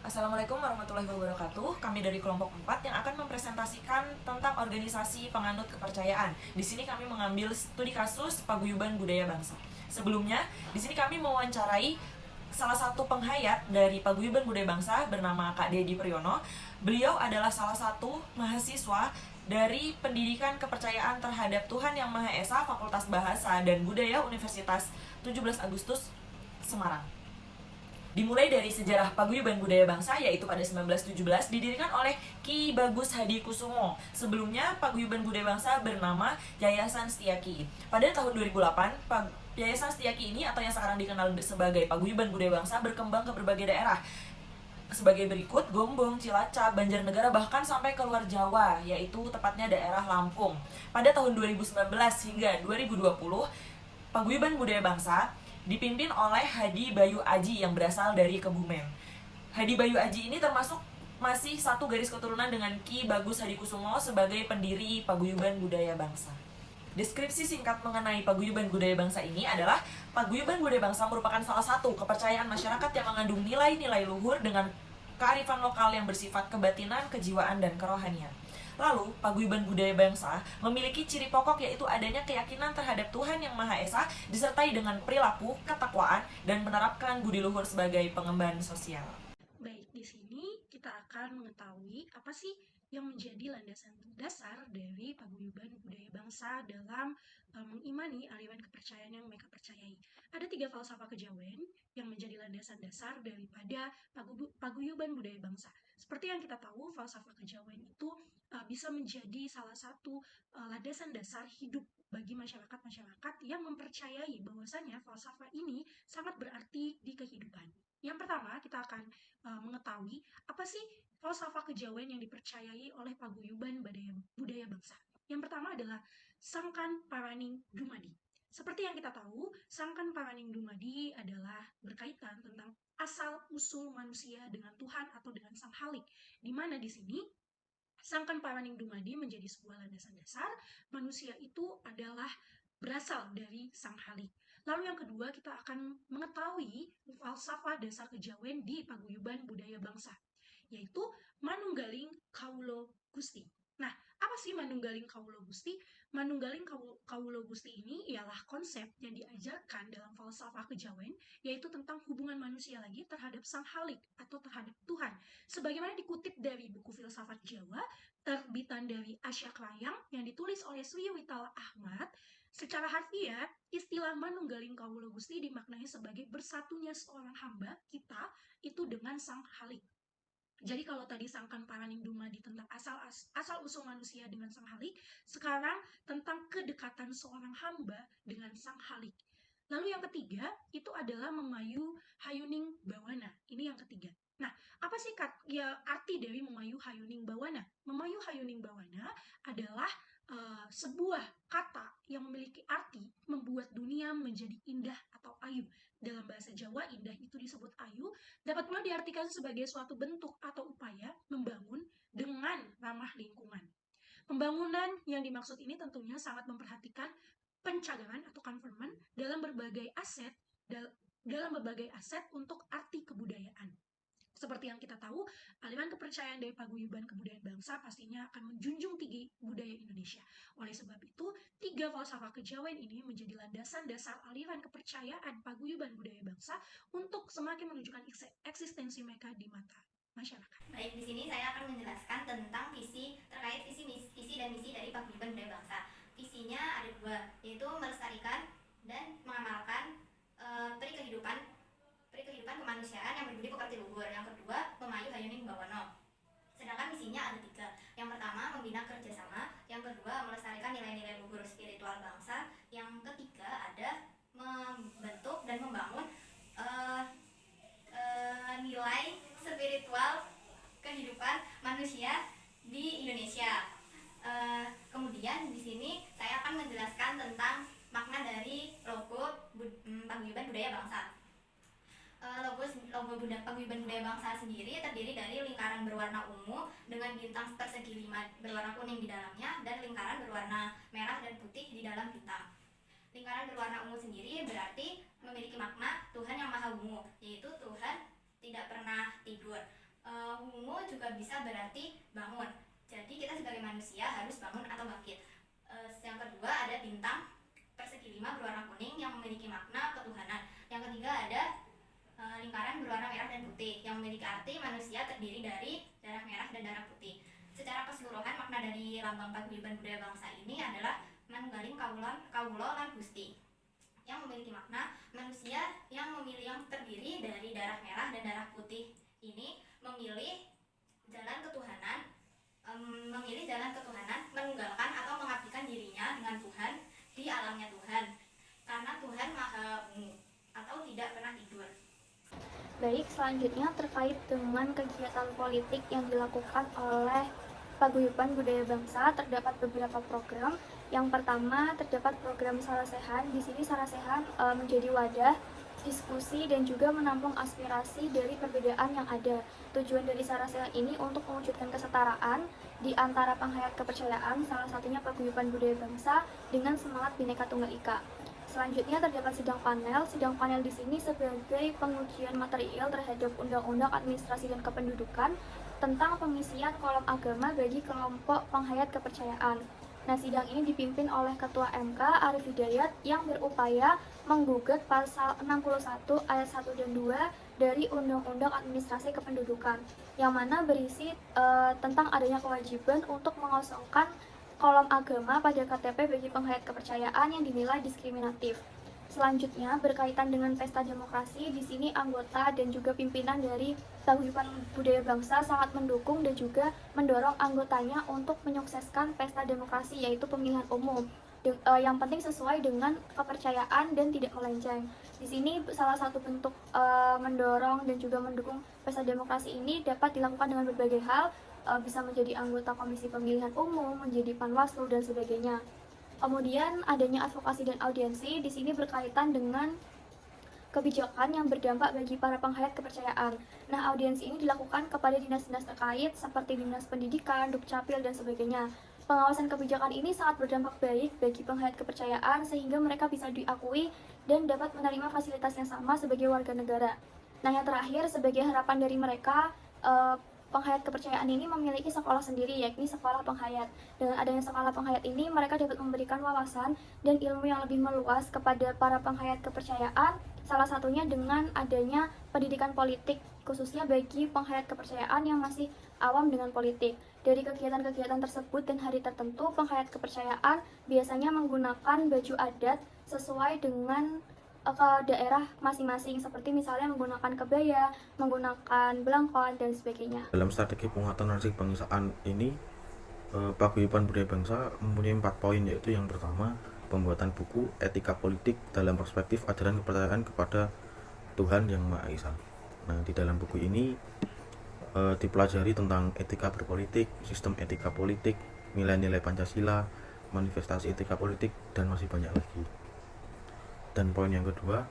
Assalamualaikum warahmatullahi wabarakatuh. Kami dari kelompok 4 yang akan mempresentasikan tentang organisasi penganut kepercayaan. Di sini kami mengambil studi kasus Paguyuban Budaya Bangsa. Sebelumnya, di sini kami mewawancarai salah satu penghayat dari Paguyuban Budaya Bangsa bernama Kak Dedi Priyono. Beliau adalah salah satu mahasiswa dari Pendidikan Kepercayaan Terhadap Tuhan Yang Maha Esa Fakultas Bahasa dan Budaya Universitas 17 Agustus Semarang. Dimulai dari sejarah Paguyuban Budaya Bangsa, yaitu pada 1917 didirikan oleh Ki Bagus Hadi Kusumo. Sebelumnya Paguyuban Budaya Bangsa bernama Yayasan Setiaki. Pada tahun 2008, Yayasan Setiaki ini atau yang sekarang dikenal sebagai Paguyuban Budaya Bangsa berkembang ke berbagai daerah sebagai berikut: Gombong, Cilacap, Banjarnegara, bahkan sampai ke luar Jawa, yaitu tepatnya daerah Lampung. Pada tahun 2019 hingga 2020, Paguyuban Budaya Bangsa dipimpin oleh Hadi Bayu Aji yang berasal dari Kebumen. Hadi Bayu Aji ini termasuk masih satu garis keturunan dengan Ki Bagus Hadi Kusumo sebagai pendiri Paguyuban Budaya Bangsa. Deskripsi singkat mengenai Paguyuban Budaya Bangsa ini adalah: Paguyuban Budaya Bangsa merupakan salah satu kepercayaan masyarakat yang mengandung nilai-nilai luhur dengan kearifan lokal yang bersifat kebatinan, kejiwaan, dan kerohanian. Lalu, Paguyuban Budaya Bangsa memiliki ciri pokok, yaitu adanya keyakinan terhadap Tuhan Yang Maha Esa disertai dengan perilaku, ketakwaan, dan menerapkan budi luhur sebagai pengemban sosial. Baik, di sini kita akan mengetahui apa sih yang menjadi landasan dasar dari Paguyuban Budaya Bangsa dalam mengimani aliran kepercayaan yang mereka percayai. Ada 3 falsafah kejawen yang menjadi landasan dasar daripada Paguyuban Budaya Bangsa. Seperti yang kita tahu, falsafah kejawen itu bisa menjadi salah satu landasan dasar hidup bagi masyarakat-masyarakat yang mempercayai bahwasanya falsafah ini sangat berarti di kehidupan. Yang pertama, kita akan mengetahui apa sih falsafah kejawen yang dipercayai oleh Paguyuban Budaya Bangsa. Yang pertama adalah Sangkan Paraning Dumadi. Seperti yang kita tahu, Sangkan Paraning Dumadi adalah berkaitan tentang asal-usul manusia dengan Tuhan atau dengan Sang Halik, di mana di sini Sangkan Paraning Dumadi menjadi sebuah landasan dasar manusia itu adalah berasal dari Sang Halik. Lalu yang kedua, kita akan mengetahui falsafah dasar kejawen di Paguyuban Budaya Bangsa, yaitu Manunggaling Kawulo Gusti. Nah, apa sih Manunggaling Kawulo Gusti? Manunggaling Kawulo Gusti ini ialah konsep yang diajarkan dalam falsafah kejawen, yaitu tentang hubungan manusia lagi terhadap Sang Halik atau terhadap Tuhan. Sebagaimana dikutip dari buku Filsafat Jawa, terbitan dari Asya Krayang yang ditulis oleh Sri Witala Ahmad, secara harfiah, istilah Manunggaling Kawulo Gusti dimaknai sebagai bersatunya seorang hamba kita itu dengan Sang Halik. Jadi kalau tadi Sangkan Paraning Dumadi tentang asal-usul manusia dengan Sang Halik, sekarang tentang kedekatan seorang hamba dengan Sang Halik. Lalu yang ketiga, itu adalah Memayu Hayuning Bawana. Ini yang ketiga. Nah, apa sih arti dari Memayu Hayuning Bawana? Memayu Hayuning Bawana adalah sebuah kata yang memiliki arti membuat dunia menjadi indah atau ayu. Dalam bahasa Jawa, indah itu disebut ayu, dapat pula diartikan sebagai suatu bentuk atau upaya membangun dengan ramah lingkungan. Pembangunan yang dimaksud ini tentunya sangat memperhatikan pencagaran atau converment dalam berbagai aset untuk arti kebudayaan. Seperti yang kita tahu, aliran kepercayaan dari Paguyuban Kebudayaan Bangsa pastinya akan menjunjung tinggi budaya Indonesia. Oleh sebab itu, 3 falsafah kejawen ini menjadi landasan dasar aliran kepercayaan Paguyuban Budaya Bangsa untuk semakin menunjukkan eksistensi mereka di mata masyarakat. Baik, di sini saya akan menjelaskan tentang terkait visi dan misi dari Paguyuban Budaya Bangsa. Visinya ada 2, yaitu melestarikan dan mengamalkan peri kehidupan kemanusiaan yang berbudi pekerti luhur. Yang kedua, Memayu Hayuning Bawana. Sedangkan misinya ada 3. Yang pertama, membina kerjasama. Yang kedua, melestarikan nilai-nilai luhur spiritual bangsa. Yang ketiga, ada membentuk dan membangun nilai spiritual kehidupan manusia di Indonesia. Kemudian di sini saya akan menjelaskan tentang makna dari logo Paguyuban Budaya Bangsa. Logo Paguyuban Budaya Bangsa sendiri terdiri dari lingkaran berwarna ungu dengan bintang persegi 5 berwarna kuning di dalamnya dan lingkaran berwarna merah dan putih di dalam bintang. Lingkaran berwarna ungu sendiri berarti memiliki makna Tuhan yang Maha Ungu, yaitu Tuhan tidak pernah tidur. Wungu juga bisa berarti bangun. Jadi kita sebagai manusia harus bangun atau bangkit. Yang kedua ada bintang persegi 5 berwarna kuning yang memiliki makna ketuhanan. Yang ketiga ada lingkaran berwarna merah dan putih yang memiliki arti manusia terdiri dari darah merah dan darah putih. Secara keseluruhan makna dari lambang paguyuban budaya bangsa ini adalah manunggaling kawula lan Gusti, yang memiliki makna manusia yang terdiri dari darah merah dan darah putih ini memilih jalan ketuhanan, menunggalkan atau mengabdikan dirinya dengan Tuhan di alamnya Tuhan, karena Tuhan maha ungu atau tidak pernah tidur. Baik, selanjutnya terkait dengan kegiatan politik yang dilakukan oleh Paguyuban Budaya Bangsa, terdapat beberapa program. Yang pertama terdapat program Sarasehan. Di sini Sarasehan menjadi wadah diskusi dan juga menampung aspirasi dari perbedaan yang ada. Tujuan dari Sarasehan ini untuk mewujudkan kesetaraan di antara penghayat kepercayaan, salah satunya Paguyuban Budaya Bangsa dengan semangat Bhinneka Tunggal Ika. Selanjutnya terdapat sidang panel. Sidang panel di sini sebagai pengujian material terhadap Undang-Undang Administrasi dan Kependudukan tentang pengisian kolom agama bagi kelompok penghayat kepercayaan. Nah, sidang ini dipimpin oleh Ketua MK Arif Hidayat yang berupaya menggugat pasal 61 ayat 1 dan 2 dari Undang-Undang Administrasi Kependudukan, yang mana berisi tentang adanya kewajiban untuk mengosongkan kolom agama pada KTP bagi penghayat kepercayaan yang dinilai diskriminatif. Selanjutnya berkaitan dengan pesta demokrasi, di sini anggota dan juga pimpinan dari Paguyuban Budaya Bangsa sangat mendukung dan juga mendorong anggotanya untuk menyukseskan pesta demokrasi, yaitu pemilihan umum yang penting sesuai dengan kepercayaan dan tidak melenceng. Di sini salah satu bentuk mendorong dan juga mendukung pesta demokrasi ini dapat dilakukan dengan berbagai hal, bisa menjadi anggota komisi pemilihan umum, menjadi panwaslu dan sebagainya. Kemudian adanya advokasi dan audiensi di sini berkaitan dengan kebijakan yang berdampak bagi para penghayat kepercayaan. Nah, audiensi ini dilakukan kepada dinas-dinas terkait seperti Dinas Pendidikan, Dukcapil dan sebagainya. Pengawasan kebijakan ini sangat berdampak baik bagi penghayat kepercayaan sehingga mereka bisa diakui dan dapat menerima fasilitas yang sama sebagai warga negara. Nah, yang terakhir sebagai harapan dari mereka, penghayat kepercayaan ini memiliki sekolah sendiri, yakni sekolah penghayat. Dengan adanya sekolah penghayat ini, mereka dapat memberikan wawasan dan ilmu yang lebih meluas kepada para penghayat kepercayaan, salah satunya dengan adanya pendidikan politik, khususnya bagi penghayat kepercayaan yang masih awam dengan politik. Dari kegiatan-kegiatan tersebut dan hari tertentu, penghayat kepercayaan biasanya menggunakan baju adat sesuai dengan ke daerah masing-masing, seperti misalnya menggunakan kebaya, menggunakan belangkon dan sebagainya. Dalam strategi penguatan narasi kebangsaan ini, Paguyuban Budaya Bangsa mempunyai 4 poin, yaitu yang pertama, pembuatan buku etika politik dalam perspektif ajaran kepercayaan kepada Tuhan Yang Maha Esa. Nah, di dalam buku ini dipelajari tentang etika berpolitik, sistem etika politik, nilai-nilai Pancasila, manifestasi etika politik, dan masih banyak lagi. Dan poin yang kedua,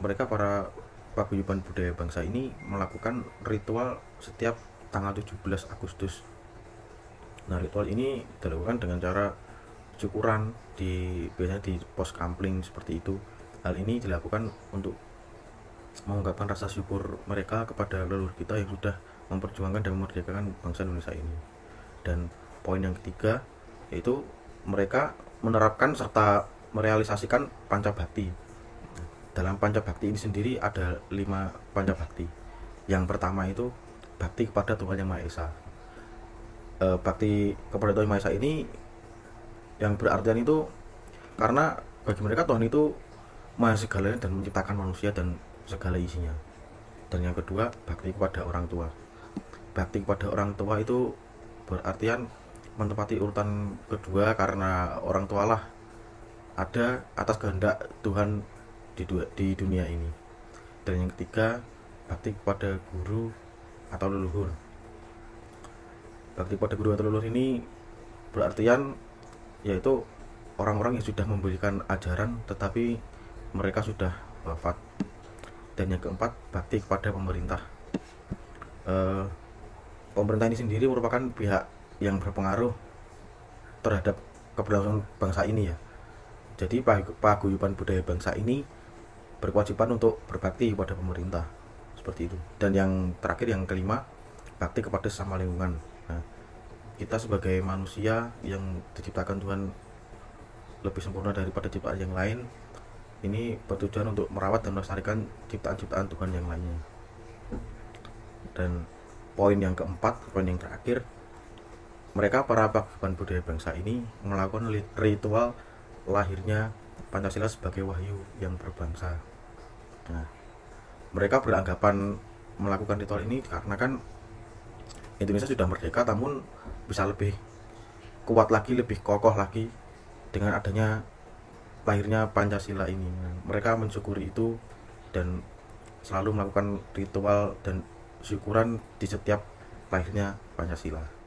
mereka para Paguyuban Budaya Bangsa ini melakukan ritual setiap tanggal 17 Agustus. Nah, ritual ini dilakukan dengan cara syukuran biasanya di pos kampling seperti itu. Hal ini dilakukan untuk mengungkapkan rasa syukur mereka kepada leluhur kita yang sudah memperjuangkan dan memerdekakan bangsa Indonesia ini. Dan poin yang ketiga yaitu mereka menerapkan serta merealisasikan pancabakti. Dalam pancabakti ini sendiri ada 5 pancabakti. Yang pertama itu bakti kepada Tuhan Yang Maha Esa. Bakti kepada Tuhan Yang Maha Esa ini yang berartian itu karena bagi mereka Tuhan itu maha segalanya dan menciptakan manusia dan segala isinya. Dan yang kedua, bakti kepada orang tua. Bakti kepada orang tua itu berartian menempati urutan kedua karena orang tualah ada atas kehendak Tuhan di dunia ini. Dan yang ketiga, bakti kepada guru atau leluhur. Bakti kepada guru atau leluhur ini berartian yaitu orang-orang yang sudah memberikan ajaran tetapi mereka sudah wafat. Dan yang keempat, bakti kepada pemerintah. Pemerintah ini sendiri merupakan pihak yang berpengaruh terhadap keberlangsungan bangsa ini ya. Jadi Paguyuban Budaya Bangsa ini berkewajiban untuk berbakti kepada pemerintah seperti itu. Dan yang terakhir, yang kelima, bakti kepada sesama lingkungan. Nah, kita sebagai manusia yang diciptakan Tuhan lebih sempurna daripada ciptaan yang lain, ini bertujuan untuk merawat dan melestarikan ciptaan-ciptaan Tuhan yang lainnya. Dan poin yang keempat, poin yang terakhir, mereka para paguyuban budaya bangsa ini melakukan ritual lahirnya Pancasila sebagai wahyu yang berbangsa. Nah, mereka beranggapan melakukan ritual ini karena kan Indonesia sudah merdeka, namun bisa lebih kuat lagi, lebih kokoh lagi dengan adanya lahirnya Pancasila ini. Mereka mensyukuri itu dan selalu melakukan ritual dan syukuran di setiap lahirnya Pancasila.